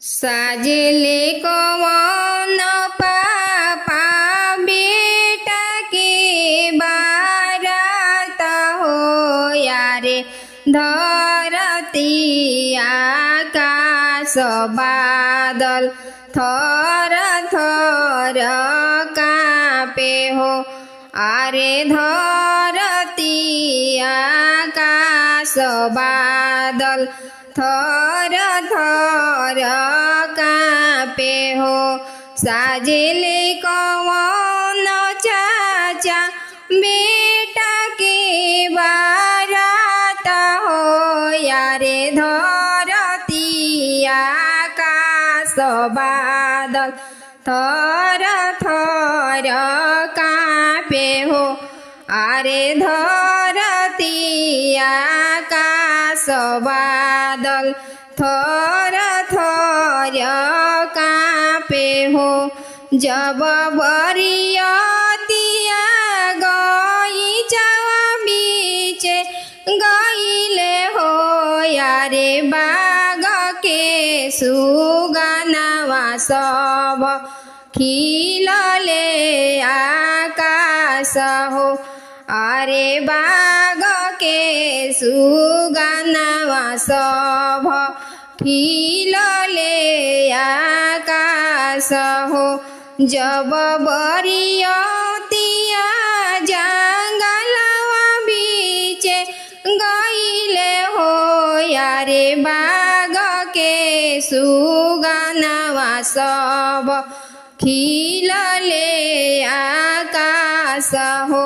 साजेले कौन पापा बेटा के बारात हो यारे धरती आकाश बादल थर थर काँपे हो आरे धरती आकाश बादल थर थर काँपे हो साजेले कौन चाचा बेटा के बारात हो यारे धरती आकाश बादल थर थर काँपे हो आरे धरती आकाश बादल थर थर काँपे हो जब बरियतिया गई जावा बीचे गईले हो यारे बाग के सुगनावा सब खिलले आकाश हो आरे बाग के सुगनावा सब खिलले आकाश हो जब बरियतिया जंगलवा बीचे गईले हो यारे बाग के सुगनावा सब खिलले आकाश हो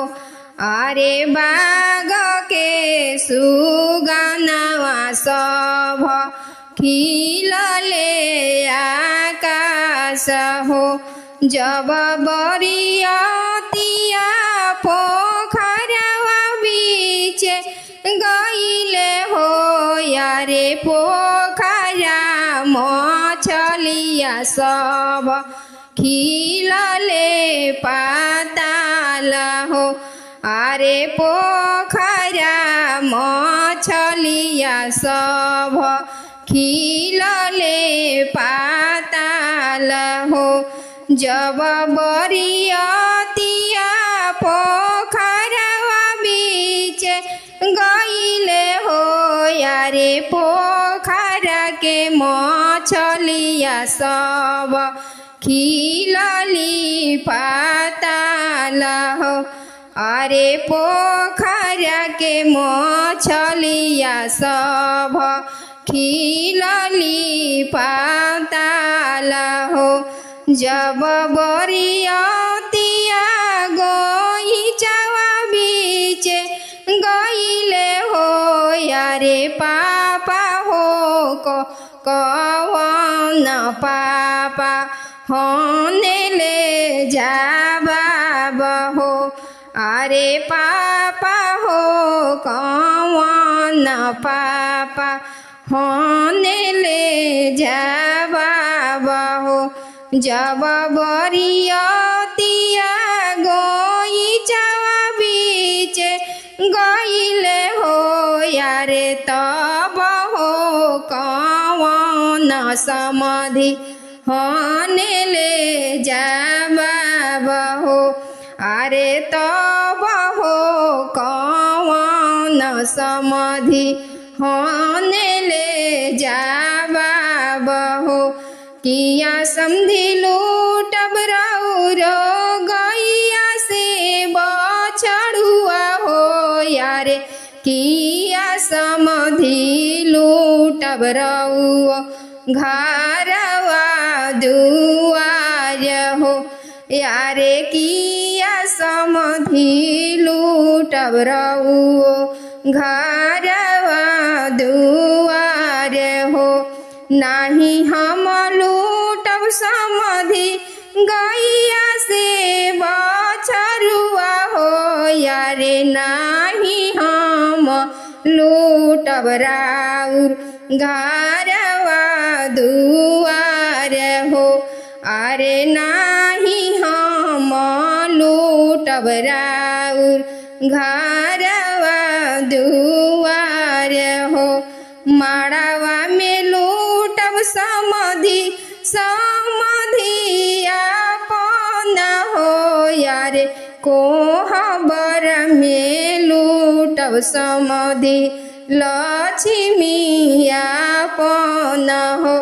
आरे बाग के सुगनावा सब खिलले आकाश हो जब बरियतिया पोखरवा बीचे गईले हो यारे पोखरा मछलिया सब खिलले पाताल हो आरे पोखरा मछलिया सब खिलले पाताल हो जब बरियतिया पोखरवा बीचे गईले हो यारे पोखरा के मछलिया सब खिलली पाताल हो आरे पोखरा के मछलिया सब खिलली पाताल हो जब बरियतिया गई जावा बीचे गईले हो यारे पापा हो कौन पापा होने ले जाबा हो आरे पापा हो कौन पापा होने ले जाबा हो जब बरियतिया गई जावा बीचे गईले हो यारे तब हो कौन समाधि होने ले जाबा हो आरे तब हो कौन समाधि होने ले जाबा हो किया समधि लूटब रौरो गैया से बछड़ुआ हो यारे किया समधि लूटब रौआ घरवा दुआर हो यारे किया समधि लूटब रौआ घरवा दुआर हो नाही हम लूटब समधि गैया से बछरुआ हो यारे नाही हम लूटब राउर घरवा दुआर हो आरे नाही हम लूटब राउर घरवा दुआर हो माड़ावा में लूटब सम समधि समधिया पन हो यारे कोहबर में लूटब समधि लक्ष्मिया पन हो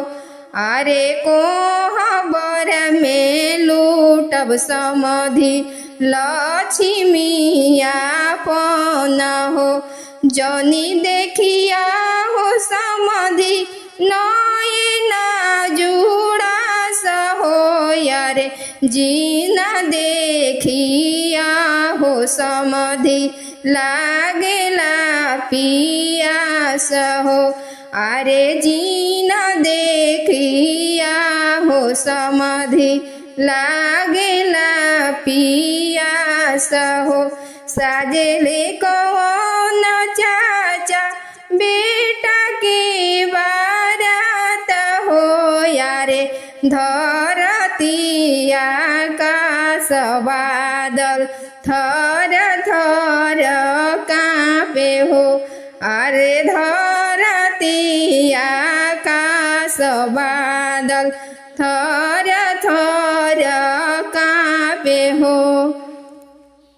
अरे कोहबर में लूटब समधि लक्ष्मिया पन हो जनी देखिया हो समधि नयना जुड़ा सहो यारे जीना देखिया हो समधि लागेला पियास हो अरे जीना देखिया हो समधि लागेला पियास हो साजेले कौन चाचा बेटा की बारात हो यारे धरती आकाश बादल थर थर कांपे हो अरे धरती आकाश बादल थर